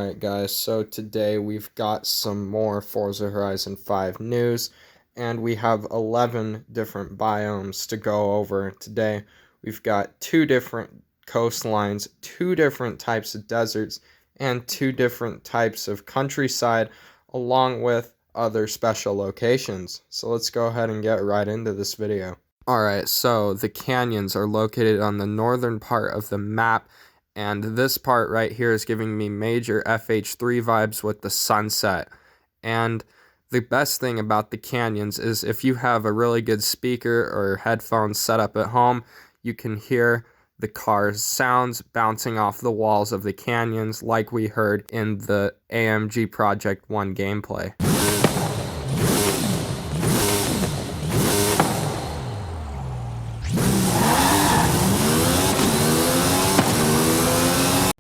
Alright guys, so today we've got some more Forza Horizon 5 news, and we have 11 different biomes to go over today. We've got 2 different coastlines, 2 different types of deserts, and 2 different types of countryside, along with other special locations. So let's go ahead and get right into this video. Alright, so the canyons are located on the northern part of the map, and this part right here is giving me major FH3 vibes with the sunset. And the best thing about the canyons is if you have a really good speaker or headphones set up at home, you can hear the car's sounds bouncing off the walls of the canyons like we heard in the AMG Project 1 gameplay.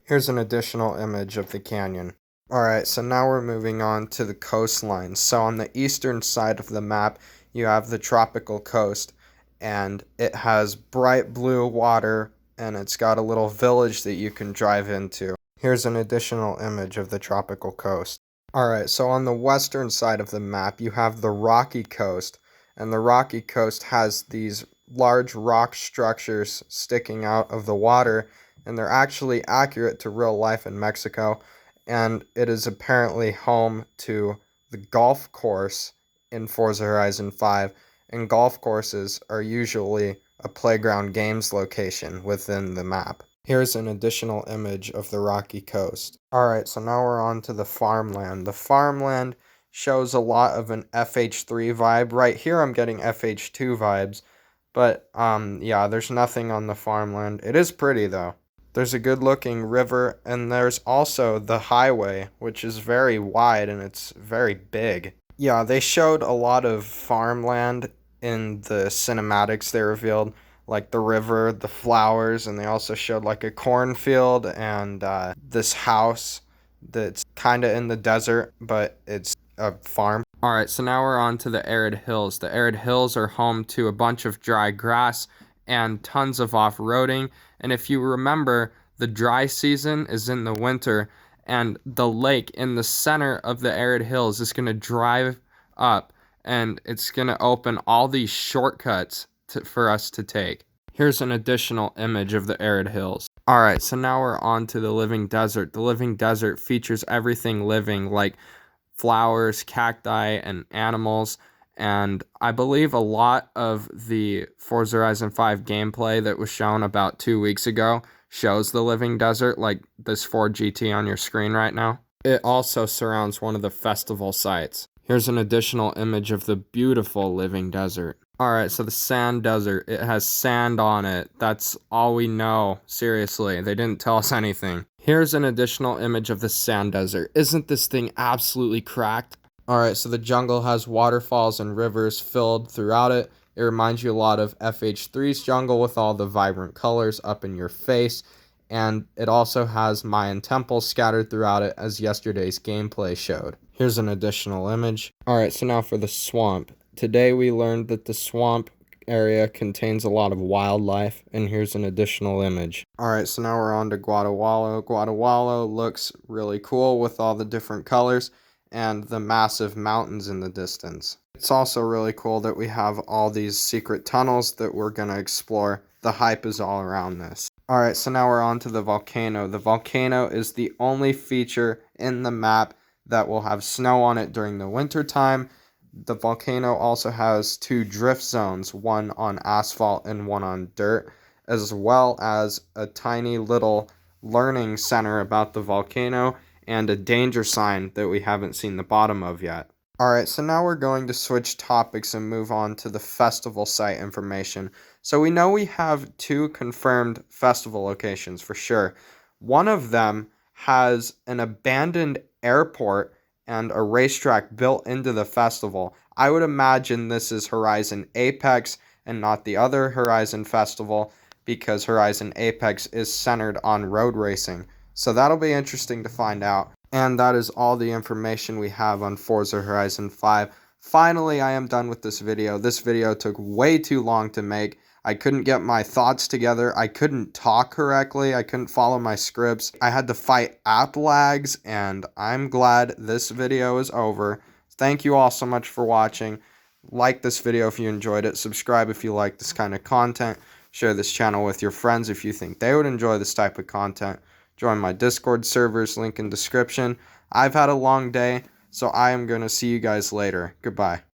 Here's an additional image of the canyon. Alright, so now we're moving on to the coastline. So on the eastern side of the map, you have the tropical coast, and it has bright blue water, and it's got a little village that you can drive into. Here's an additional image of the tropical coast. Alright, so on the western side of the map, you have the rocky coast, and the rocky coast has these large rock structures sticking out of the water, and they're actually accurate to real life in Mexico, and it is apparently home to the golf course in Forza Horizon 5, and golf courses are usually a playground games location within the map. Here's an additional image of the rocky coast. Alright, so now we're on to the farmland. The farmland shows a lot of an FH3 vibe. Right here I'm getting FH2 vibes, but yeah, there's nothing on the farmland. It is pretty though. There's a good looking river, and there's also the highway, which is very wide and it's very big. Yeah, they showed a lot of farmland in the cinematics they revealed, like the river, the flowers, and they also showed like a cornfield and this house that's kind of in the desert, but it's a farm. Alright, so now we're on to the Arid Hills. The Arid Hills are home to a bunch of dry grass and tons of off-roading. And if you remember, the dry season is in the winter, and the lake in the center of the Arid Hills is going to drive up, and it's going to open all these shortcuts for us to take. Here's an additional image of the Arid Hills. Alright, so now we're on to the Living Desert. The Living Desert features everything living, like flowers, cacti, and animals. And I believe a lot of the Forza Horizon 5 gameplay that was shown about 2 weeks ago shows the Living Desert, like this Ford GT on your screen right now. It also surrounds one of the festival sites. Here's an additional image of the beautiful Living Desert. Alright, so the sand desert, it has sand on it. That's all we know. Seriously, they didn't tell us anything. Here's an additional image of the sand desert. Isn't this thing absolutely cracked? Alright, so the jungle has waterfalls and rivers filled throughout it. It reminds you a lot of FH3's jungle with all the vibrant colors up in your face. And it also has Mayan temples scattered throughout it, as yesterday's gameplay showed. Here's an additional image. Alright, so now for the swamp. Today we learned that the swamp area contains a lot of wildlife, and here's an additional image. Alright, so now we're on to Guadalala. Guadalala looks really cool with all the different colors and the massive mountains in the distance. It's also really cool that we have all these secret tunnels that we're going to explore. The hype is all around this. Alright, so now we're on to the volcano. The volcano is the only feature in the map that will have snow on it during the winter time. The volcano also has 2 drift zones, one on asphalt and one on dirt, as well as a tiny little learning center about the volcano and a danger sign that we haven't seen the bottom of yet. Alright, so now we're going to switch topics and move on to the festival site information. So we know we have 2 confirmed festival locations for sure. One of them has an abandoned airport and a racetrack built into the festival. I would imagine this is Horizon Apex and not the other Horizon Festival, because Horizon Apex is centered on road racing. So that'll be interesting to find out. And that is all the information we have on Forza Horizon 5. Finally, I am done with this video. This video took way too long to make. I couldn't get my thoughts together. I couldn't talk correctly. I couldn't follow my scripts. I had to fight app lags, and I'm glad this video is over. Thank you all so much for watching. Like this video if you enjoyed it. Subscribe if you like this kind of content. Share this channel with your friends if you think they would enjoy this type of content. Join my Discord servers, link in description. I've had a long day, so I am going to see you guys later. Goodbye.